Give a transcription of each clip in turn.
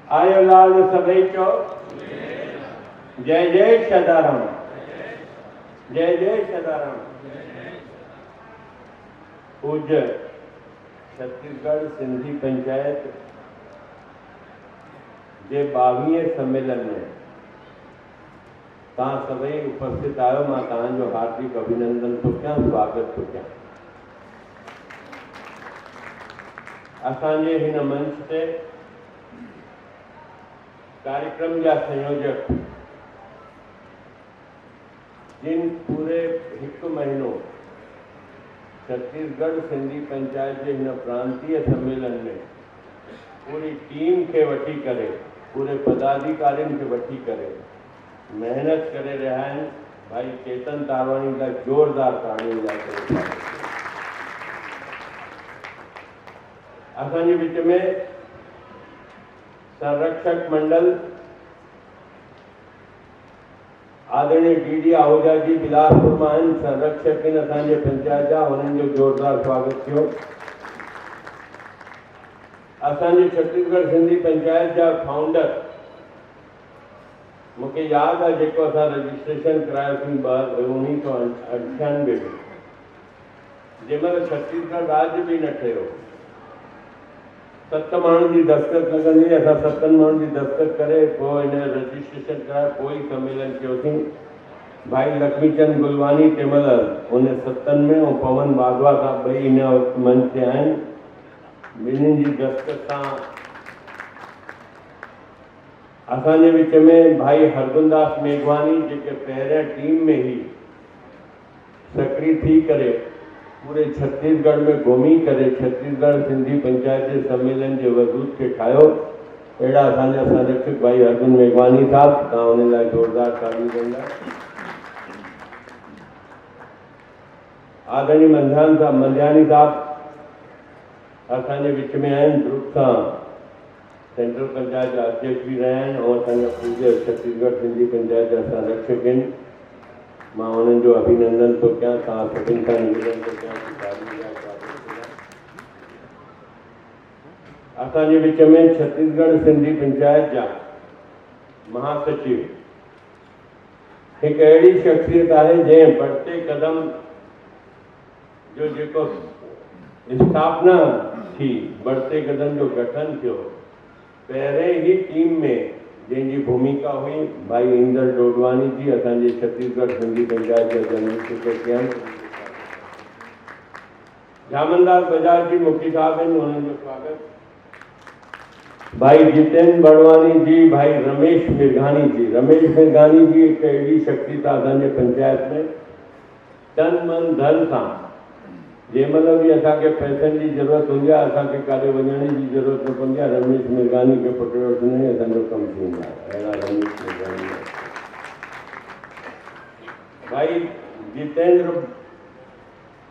आयो लाल सभई चो जय जय सदाराम, जय जय सदाराम। पूज्य छत्तीसगढ़ सिंधी पंचायत जे 22वें सम्मेलन में तव्हां सभई उपस्थित आयो। मां तव्हांजो हार्दिक अभिनंदन थो कयां, स्वागत थो कयां। असांजे हिन मंच ते कार्यक्रम जा संयोजक जिन पूरे हिकु महीनो छत्तीसगढ़ सिंधी पंचायत जे हिन प्रांतीय सम्मेलन में पूरी टीम के वठी करे, पूरे पदाधिकारियों के वठी करे मेहनत करे रहा है। भाई चेतन तारवानी का जोरदार ताड़ी जाते। असांजे विच में संरक्षक मंडल आदरणीय डी आहूजा जी बिलासपुर में आहिनि, संरक्षक आहिनि असांजे पंचायत जा, उन्हनि जो जोरदार स्वागत थियो। असांजे छत्तीसगढ़ सिंधी पंचायत जा फाउंडर, मूंखे यादि आहे जेको असां रजिस्ट्रेशन करायोसीं 1998 में, जंहिंमहिल छत्तीसगढ़ राज्य बि न ठहियो। 7 माण्हुनि जी दस्तखत लॻंदी, असां 7 माण्हुनि जी दस्तखत करे पोइ हिन रजिस्ट्रेशन कराए पोइ ई सम्मेलन कयोसीं। भाई लक्ष्मीचंद गुलवानी तंहिंमहिल उन 7 में ऐं पवन वाधवा साहब ॿई हिन वक़्तु मंच ते आहिनि। ॿिन्हिनि जी दस्तखत सां असांजे विच में भाई हरगुनदास मेघवानी जेके पहिरियां टीम में ही सक्रिय थी करे पूरे छत्तीसगढ़ में घुमी करे छत्तीसगढ़ सिंधी पंचायत जे सम्मेलन जे वजूद खे ठाहियो। अहिड़ा असांजा संरक्षक भाई हरगुन मेघवानी साहब, तव्हां उन लाइ ज़ोरदार तालियूं ॾींदा। आदरणीय मंझानी साहब असांजे विच में आहिनि, ग्रुप सां सेंट्रल पंचायत जा अध्यक्ष भी रहिया आहिनि ऐं असांजा पूज्य छत्तीसगढ़ सिंधी पंचायत जा संरक्षक आहिनि। मां उन्हनि जो अभिनंदन थो कयां। तव्हां सभिनि खां निवेदन थो कयां कि तालियुनि जा स्वागत कयो। असांजे विच में छत्तीसगढ़ सिंधी पंचायत जा महासचिव हिकु अहिड़ी शख्सियत आहे जंहिं बढ़ते कदम जो जेको स्थापना थी, बढ़ते कदम जो गठन थियो, पहिरें ही टीम में जंहिंजी भूमिका हुई भाई इंदर डोडवानी जी, असांजे छत्तीसगढ़ सिंधी पंचायत जा जनरल सेक्रेटरी आहिनि। जामनदास बजाज जी मुखी साहब आहिनि, उन्हनि जो स्वागत। भाई जितेंद्र बड़वानी जी, भाई रमेश मिर्घानी जी हिकु अहिड़ी शख्सियत आहे असांजे पंचायत में, तन मन धन सां जंहिंमहिल बि असांखे पैसनि जी ज़रूरत हूंदी आहे, असांखे काॾे वञण जी ज़रूरत न पवंदी आहे, रमेश मिर्घानी खे पकड़े वठंदा आहियूं, असांजो कमु थींदो आहे। अहिड़ा रमेश मिर्घानी भाई जितेंद्र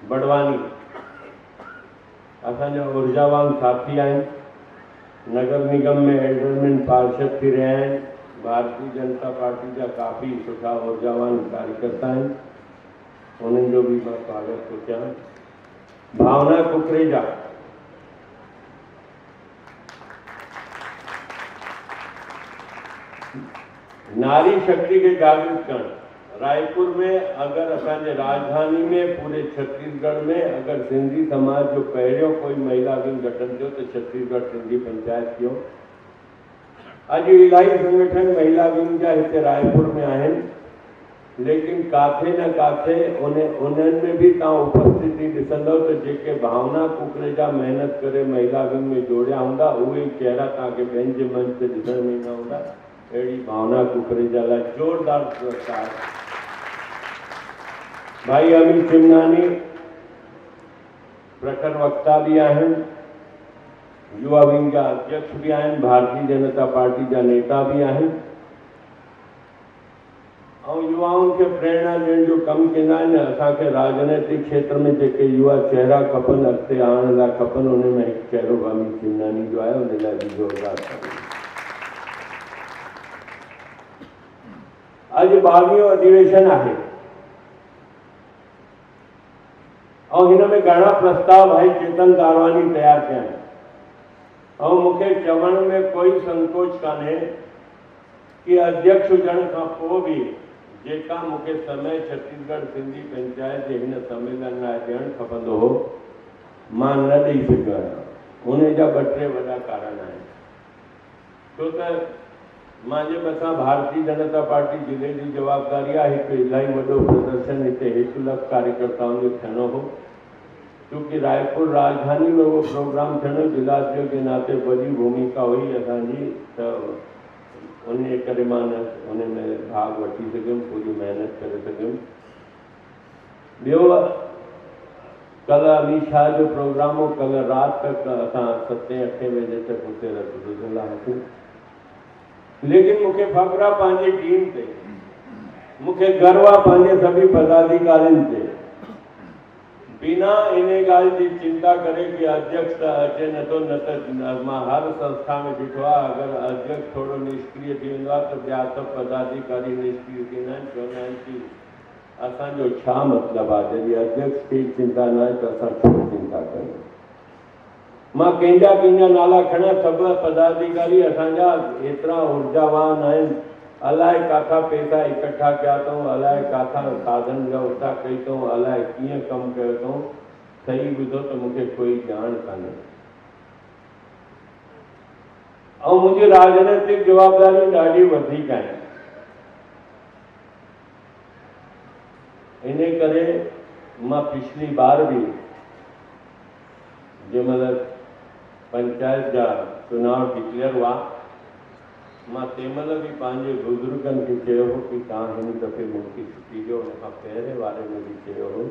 बड़वानी असांजा ऊर्जावान साथी आहिनि, नगर निगम में एल्डरमैन पार्षद थी रहिया आहिनि, भारतीय जनता पार्टी जा काफ़ी सुठा ऊर्जावान कार्यकर्ता आहिनि, उन्हनि जो भी मां स्वागत थो कयां। भावना कुकरेजा नारी शक्ति के जागृत करण, रायपुर में अगर असांजे राजधानी में पूरे छत्तीसगढ़ में अगर सिंधी समाज जो पहिरियों कोई महिला विंग गठन थियो तो छत्तीसगढ़ सिंधी पंचायत थियो। अॼु इलाही संगठन महिला विंग जा हिते रायपुर में आहिनि, लेकिन काथे न काथे उन्हनि में भी तव्हां उपस्थिति ॾिसंदव त जेके भावना कुकरेजा महिनत करे महिला विंग में जोड़िया हूंदा, उहे ई चेहरा तव्हांखे ॿियनि जे मंच ते ॾिसण में ईंदा हूंदा। अहिड़ी भावना कुकरेजा लाइ जोरदार पुरस्कार। भाई अमित चिमनानी प्रखर वक्ता भी आहिनि, युवा विंग जा अध्यक्ष भी आहिनि, भारतीय जनता पार्टी जा नेता भी आहिनि और युवाओं खे प्रेरणा ॾियण जो कमु कंदा आहिनि। असांखे राजनैतिक क्षेत्र में जेके युवा चेहरा खपनि, अॻिते आणण लाइ खपनि, उन में हिकु चेहरो अमित चिमनानी जो आहे, उन लाइ बि ज़ोरदार तालियूं। अॼु 22वां अधिवेशन आहे और हिन में घणा प्रस्ताव भाई चेतन तारवानी तैयार कया आहिनि। ऐं मूंखे चवण में कोई संकोच कान्हे कि अध्यक्ष हुजण खां पोइ बि जेका मूंखे समय छत्तीसगढ़ सिंधी पंचायत जे हिन सम्मेलन लाइ ॾियणु खपंदो हो, मां न ॾेई सघियो आहियां। उन जा 2-3 वॾा कारण आहिनि। छो त मुंहिंजे मथां भारतीय जनता पार्टी जिले जी जवाबदारी आहे। हिकु इलाही वॾो प्रदर्शन हिते 1 लाख कार्यकर्ताउनि जो थियणो हो। क्योंकि रायपुर राजधानी में वो प्रोग्राम थियणो जिलाध्यक्ष जे नाते वॾी भूमिका हुई असांजी, त उन करे मां उन में भाग वठी सघियुमि, पूरी महिनत करे सघियुमि। ॿियो, कल अमित शाह जो प्रोग्राम हो। कल राति तक असां 7-8 बजे तक उते रुधल हुआसीं। लेकिन मूंखे फ़ख्रु आहे पंहिंजी टीम ते, मूंखे गर्व आहे पंहिंजे सभी पदाधिकारियुनि ते। बिना इन ॻाल्हि जी चिंता करे कि अध्यक्ष त अचे नथो, न त मां हर संस्था में ॾिठो आहे, अगरि अध्यक्ष थोरो निष्क्रिय थी वेंदो आहे त ॿिया सभु पदाधिकारी निष्क्रिय थींदा आहिनि। चवंदा आहिनि कि असांजो छा मतिलबु आहे, जॾहिं अध्यक्ष खे चिंता न आहे त असां छो चिंता कयूं। मां कंहिंजा नाला खणा, सभु पदाधिकारी असांजा एतिरा ऊर्जावान आहिनि। अलाए काथां पैसा इकट्ठा कया अथऊं, अलाए काथां साधन व्यवस्था कई अथऊं, अलाए कीअं कमु कयो अथऊं। सही ॿुधो त मूंखे कोई ॼाण कान्हे। ऐं मुंहिंजी राजनीतिक जवाबदारियूं ॾाढी वधीक आहिनि। इन करे मां पिछली बार भी जंहिंमहिल पंचायत जा चुनाव डिक्लेयर हुआ, मां तंहिंमहिल बि पंहिंजे बुज़ुर्गनि खे चयो हो कि तव्हां हिन दफ़े मुल्की छुटी ॾियो। उन खां पहिरें वारे में बि चयो हो।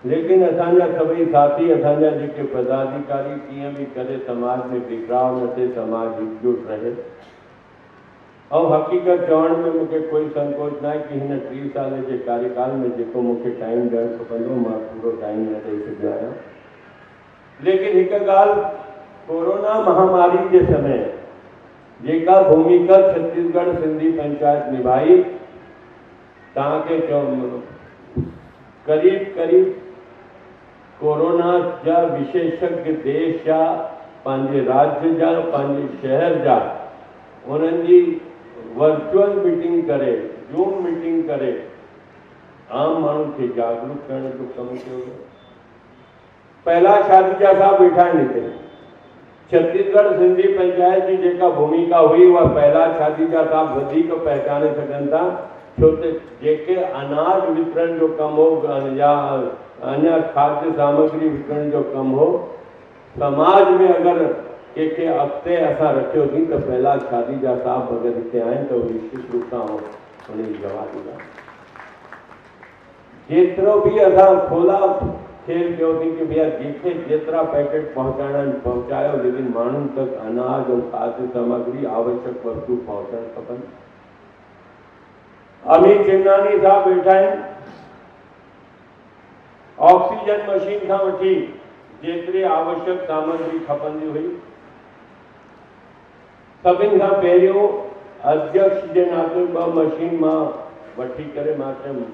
लेकिन असांजा सभई साथी, असांजा जेके पदाधिकारी कीअं बि करे समाज में बिखराव न थिए, समाज एकजुट रहे। और हक़ीक़त चवण में मूंखे कोई संकोच न आहे कि हिन 3 साल जे कार्यकाल में जेको मूंखे टाइम ॾियणु खपंदो, मां पूरो टाइम न ॾेई सघियो आहियां। लेकिन हिकु ॻाल्हि, कोरोना महामारी जे समय जेका भूमिका छत्तीसगढ़ सिंधी पंचायत निभाई, तव्हांखे करीब कोरोना जा विशेषज्ञ देश जा, पंहिंजे राज्य जा, पंहिंजे शहर जा, उन्हनि जी वर्चुअल मीटिंग करे, जूम मीटिंग करे आम माण्हुनि खे जागरूक करण जो कमु कयो वियो। पहला शादीजा साहब वेठा आहिनि हिते। छत्तीसगढ़ सिंधी पंचायत जी जेका भूमिका हुई, उहा पहला शादीजा साहब वधीक पहचाने सघनि था। छो त जेके अनाज वितरण जो कमु हो या अन्य खाद्य सामग्री वितरण जो कमु हो, समाज में अगरि कंहिंखे अॻिते असां रखियोसीं त पहला शादीजा साहब अगरि हिते आहिनि त उहे निश्चित रूप सां उनजी जवाब ॾींदा। जेतिरो बि असां खोला खेल कयोसीं कि भैया जंहिंखे जेतिरा पैकेट पहुचाइणा आहिनि पहुचायो, लेकिन माण्हुनि तक अनाज और खाद्य सामग्री आवश्यक वस्तु पहुचणु खपनि। अमित चिमनानी साहब वेठा आहिनि। ऑक्सीजन मशीन खां वठी जेतिरी आवश्यक सामग्री खपंदी हुई, सभिनि खां पहिरियों अध्यक्ष जे नाते 2 मशीन मां वठी करे मां चयुमि,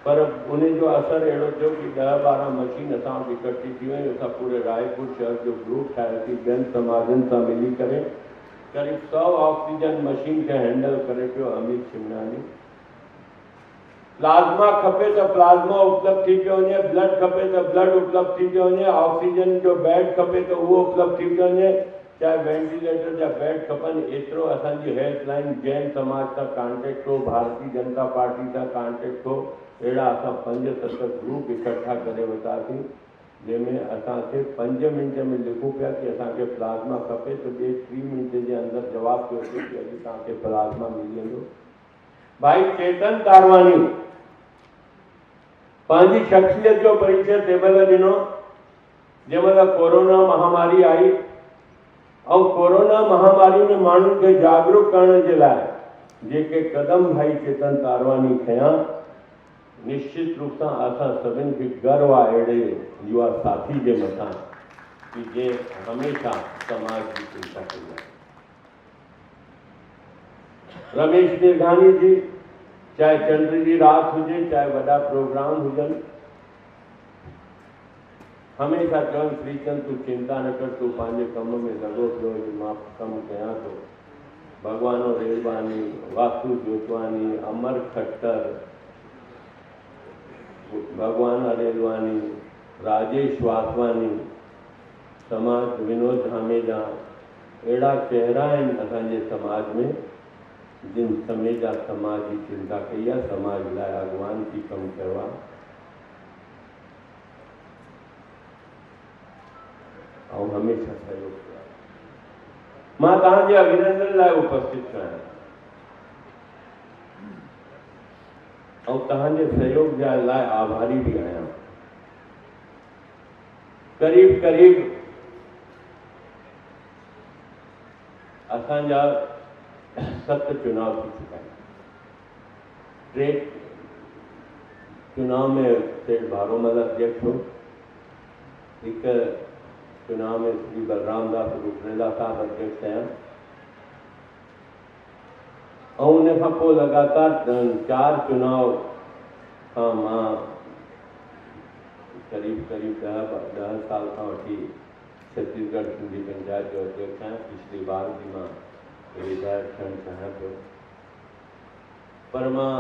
पर उन जो असर अहिड़ो थियो कि 10-12 मशीन असां वटि इकट्ठी थी वयूं। असां पूरे रायपुर शहर जो ग्रुप ठाहियोसीं, ॿियनि समाजनि सां मिली करे करीब 100 ऑक्सीजन मशीन खे हैंडल करे पियो अमित चिमनानी। प्लाज्मा खपे त प्लाज्मा उपलब्ध थी पियो वञे, ब्लड खपे त ब्लड उपलब्ध थी पियो वञे, ऑक्सीजन जो बेड खपे त उहो उपलब्ध थी पियो वञे, चाहे वेंटिलेटर जा बेड खपनि। एतिरो असांजी हेल्पलाइन जैन समाज सां कॉन्टेक्ट हो, भारतीय जनता पार्टी सां कॉन्टेक्ट हो। अहिड़ा असां 5-7 ग्रुप इकट्ठा करे वरितासीं, जंहिंमें असांखे 5 मिंट में लिखूं पिया कि असांखे प्लाज्मा खपे, त ॿिए 3 मिंट जे अंदरि जवाबु पियो अचे कि अॼु तव्हांखे प्लाज्मा मिली वेंदो। भाई चेतन तारवानी पंहिंजी शख्सियत जो परिचय तंहिंमहिल ॾिनो जंहिंमहिल कोरोना महामारी आई। और कोरोना महामारी में माण्हुनि खे जागरूक करण जे लाइ जेके क़दम भाई चेतन तारवानी खयां, निश्चित रूप सां असां सभिनि खे गर्व आहे अहिड़े युवा साथी जे मथां कि जे हमेशह समाज जी चिंता कई आहे। रमेश मेघानी जी, चाहे चंड जी रात हुजे, चाहे वॾा प्रोग्राम हुजनि, हमेशा चवनि श्रीचंद तूं चिंता न कर, तूं पंहिंजे कम में लॻो पियो हुजे, मां कमु कयां थो। भगवानो रेलवानी, वासु जोतवानी, अमर खट्टर, भगवान रेलवानी, राजेश वासवानी, समाज विनोद धामेजा, अहिड़ा चेहरा आहिनि असांजे समाज में जिन समेजा समाज जी चिंता कई आहे, समाज लाइ अॻवान थी कमु कयो आहे। ऐं हमेशह सहयोग कयो आहे। मां तव्हांजे अभिनंदन लाइ उपस्थित आहियां ऐं तव्हांजे सहयोग जे लाइ आभारी भी आहियां। करीब करीब असांजा 7 चुनाव थी चुका आहिनि। 3 चुनाव में सेठ भारोमल अध्यक्ष हो, एक चुनाव में श्री बलराम दास रुखरेला साहब अध्यक्ष आया, और उन खां पोइ लगातार 4 चुनाव खां मां करीब करीब 10 साल खां वठी छत्तीसगढ़ सिंधी पंचायत जो अध्यक्ष आहियां। पिछली बार भी मां विधायक थियणु चाहियां पियो, पर मां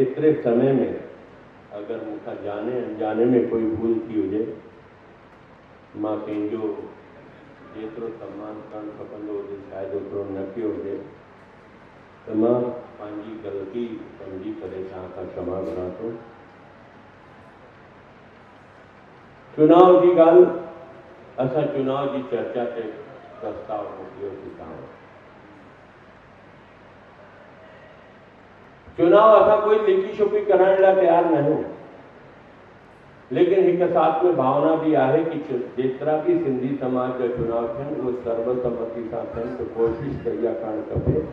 एतिरे समय में अगर मूंखां जाने अनजाने में कोई भूल थी हुजे, मां कंहिंजो जेतिरो सम्मान करणु खपंदो हुजे शायदि ओतिरो न कयो हुजे, त मां पंहिंजी ग़लती सम्झी करे तव्हां खां क्षमा घुरां थो। चुनाव की ॻाल्हि, असां चुनाव की चर्चा ते प्रस्ताव मोकिलियो चुका आहियूं। चुनाव असां कोई लिखी छुपी कराइण लाइ तैयार न आहियूं, लेकिन एक साथ में भावना भी आहे कि जेतिरा भी सिंधी समाज जा चुनाव थियनि उहे सर्वसम्मति सां थियनि, तो कोशिशि त इहा करणु खपे।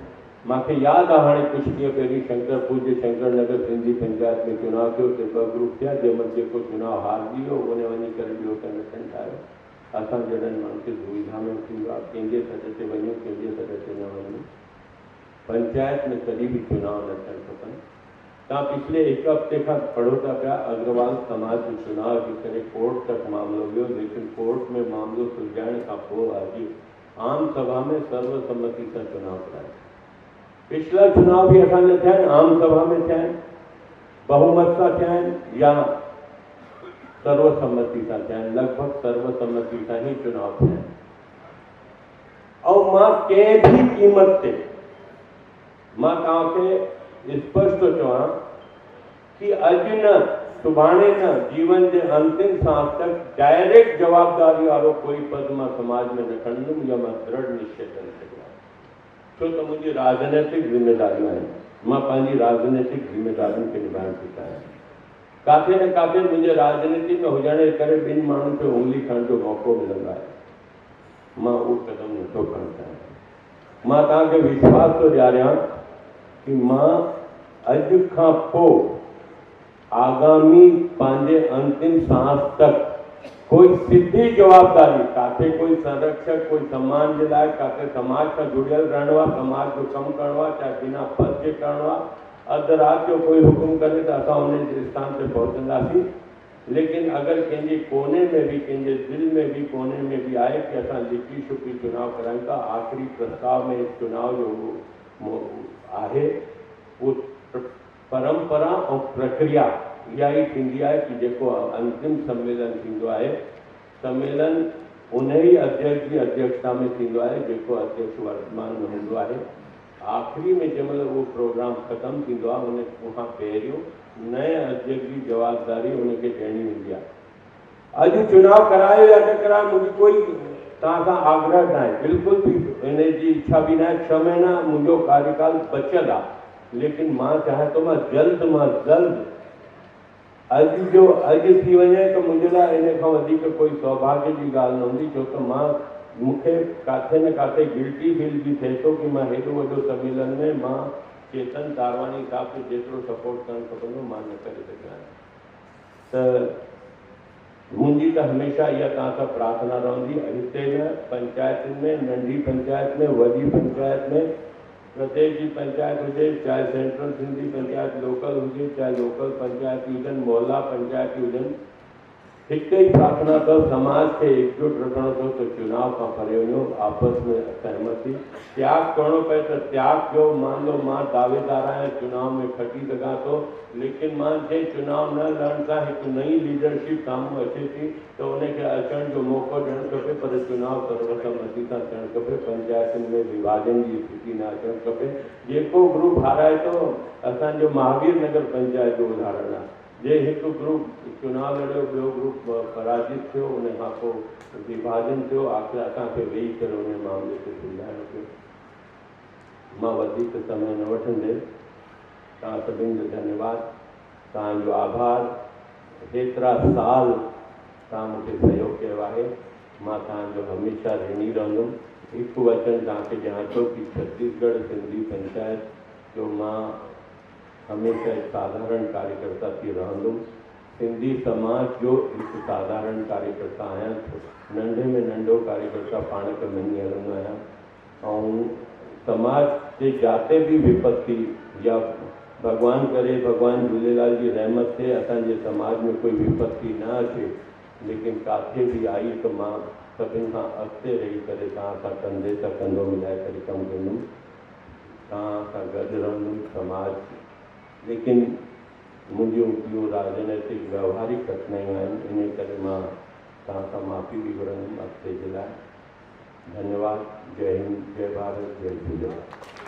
मूंखे यादि आहे हाणे कुझु ॾींहं पहिरीं पूज्य शंकर नगर सिंधी पंचायत में चुनाव थियो, ते 2 ग्रुप थिया, जंहिंमें जेको चुनाव हारजी वियो उन वञी करे ॿियो संगठन ठाहियो। असां जॾहिं माण्हुनि खे दुविधा में थींदो आहे, कंहिंजे सॾ ते वञूं कंहिंजे सॾ ते न वञूं। पंचायत में कॾहिं भी चुनाव न थियणु खपनि। तव्हां पिछले 1 हफ़्ते खां पढ़ो था पिया, अग्रवाल समाज जो चुनाव जे करे कोर्ट तक मामलो वियो, लेकिन कोर्ट में मामलो सुलझाइण खां पोइ अॼु आम सभा में सर्वसम्मति सां चुनाव करायो। पिछला चुनाव भी असांजा थिया आहिनि, आम सभा में थिया आहिनि, बहुमत सां थिया आहिनि या सर्वसम्मति सां थिया आहिनि, लॻभॻि सर्वसम्मति सां ही चुनाव थिया आहिनि। और मां कंहिं भी क़ीमत ते मां तव्हांखे स्पष्ट थो चवां कि अॼु न सुभाणे न, जीवन के अंतिम सांस तक डायरेक्ट जवाबदारी वारो कोई पद मां समाज में न खणंदुमि, या मां दृढ़ निश्चय करे छॾियो आहे। छो त मुंहिंजी राजनैतिक ज़िम्मेदारियूं आहिनि, मां पंहिंजी राजनैतिक ज़िम्मेदारियुनि खे निभाइण थो चाहियां। काथे न काथे मुंहिंजे राजनीति में हुजण जे करे ॿिनि माण्हुनि खे उंगली खणण जो मौक़ो मिलंदो आहे, मां उहो कदम नथो खणणु चाहियां। मां तव्हांखे विश्वास थो ॾियारियां कि मां अॼु खां पोइ आगामी पंहिंजे अंतिम सांस तक कोई सिधी जवाबदारी, काथे कोई संरक्षक, कोई सम्मान जे लाइ, काथे समाज सां जुड़ियल रहणो आहे, समाज जो कमु करणो आहे, चाहे बिना पद जे करणो आहे। अधु राति जो कोई हुकुम करे त असां उन जे स्थान ते पहुचंदासीं, लेकिन अगर कंहिंजे कोने में भी, कंहिंजे दिल में भी, कोने में भी आहे कि असां लिखी छुपी चुनाव करायूं था, आख़िरी प्रस्ताव में इस चुनाव जो आहे वो परंपरा और प्रक्रिया इहा ई थींदी आहे कि जेको अंतिम सम्मेलन थींदो आहे, सम्मेलन उन ही अध्यक्ष जी अध्यक्षता में थींदो आहे जेको अध्यक्ष वर्तमान में हूंदो आहे। आख़िरी में जंहिं महिल उहो प्रोग्राम ख़त्म थींदो आहे, उनखां पहिरियों नए अध्यक्ष जी जवाबदारी उनखे ॾियणी वेंदी आहे। अॼु चुनाव करायो या न करायो मुंहिंजी कोई तव्हां सां आग्रह न आहे, बिल्कुल भी इन जी इच्छा भी न आहे। 6 महीना मुंहिंजो कार्यकाल बचियल आहे, लेकिन मां चाहियां थो मां जल्द मां जल्द अॼु थी वञे त मुंहिंजे लाइ इन खां वधीक कोई सौभाग्य जी ॻाल्हि न हूंदी, छो त मूंखे काथे न काथे गिल्टी फील भी थिए थो कि मां हेॾो वॾो सम्मेलन में मां चेतन तारवानी साहब खे जेतिरो सपोर्ट करणु खपंदो मां न करे सघियो आहियां। त मुंहिंजी त हमेशह इहा तव्हां सां प्रार्थना रहंदी, हिते न पंचायतुनि में, नंढी पंचायत में, वॾी पंचायत में, प्रदेश की पंचायत हुजे, चाहे सेंट्रल सिंधी पंचायत लोकल हुजे, चाहे लोकल पंचायत हुजनि, मोहल्ला पंचायत हुजनि, एक ही प्रार्थना तो समाज के एकजुट रखना तो चुनाव का परे वञो, आपस में सहमति त्याग करणो पए तो त्याग जो मान लो मां दावेदार आहियां चुनाव में खटी सघां थो, लेकिन मां जे चुनाव न लड़ण सां हिकु नई लीडरशिप साम्हूं अचे थी तो उनखे अचण जो मौक़ो ॾियणु खपे, पर चुनाव सर्वसम्मति सां थियणु खपे। पंचायतुनि में विभाजन जी स्थिति न अचणु खपे। जेको ग्रुप हाराए थो, असांजो महावीर नगर पंचायत जो उदाहरण आहे, जे हिकु ग्रुप चुनाव लड़ियो, ॿियो ग्रुप पराजित थियो, उन खां पोइ विभाजन थियो, आख़िर असांखे वेही करे उन मामले खे सुलझाइणो पियो। मां वधीक समय न वठंदे तव्हां सभिनी जो धन्यवाद, तव्हांजो आभार। हेतिरा साल तव्हां मूंखे सहयोग कयो आहे, मां तव्हांजो हमेशह ऋणी रहंदुमि। हिकु वचन तव्हांखे ॾियां थो कि छत्तीसगढ़ सिंधी पंचायत जो मां हमेशह एक साधारण कार्यकर्ता थी रहंदुमि। सिंधी समाज जो एक साधारण कार्यकर्ता आहियां, नंढे में नंढो कार्यकर्ता पाण खे मञी हलंदो आहियां। ऐं समाज जे जाते भी विपत्ति या भगवान करे भगवान झूलेलाल जी रहमत से असांजे समाज में कोई विपत्ति न अचे, लेकिन काथे भी आई तो मां सभिनि खां अॻिते रही करे तव्हां सां कंधे सां कंधो मिलाए करे कमु कंदुमि, तव्हां सां गॾु रहंदुमि। समाज लेकिन मुंहिंजूं ॿियूं राजनैतिक व्यवहारिक कठिनाइयूं आहिनि, इन करे मां तव्हां सां माफ़ी बि घुरंदुमि अॻिते जे लाइ। धन्यवाद। जय हिंद, जय भारत, जय झूलेलाल।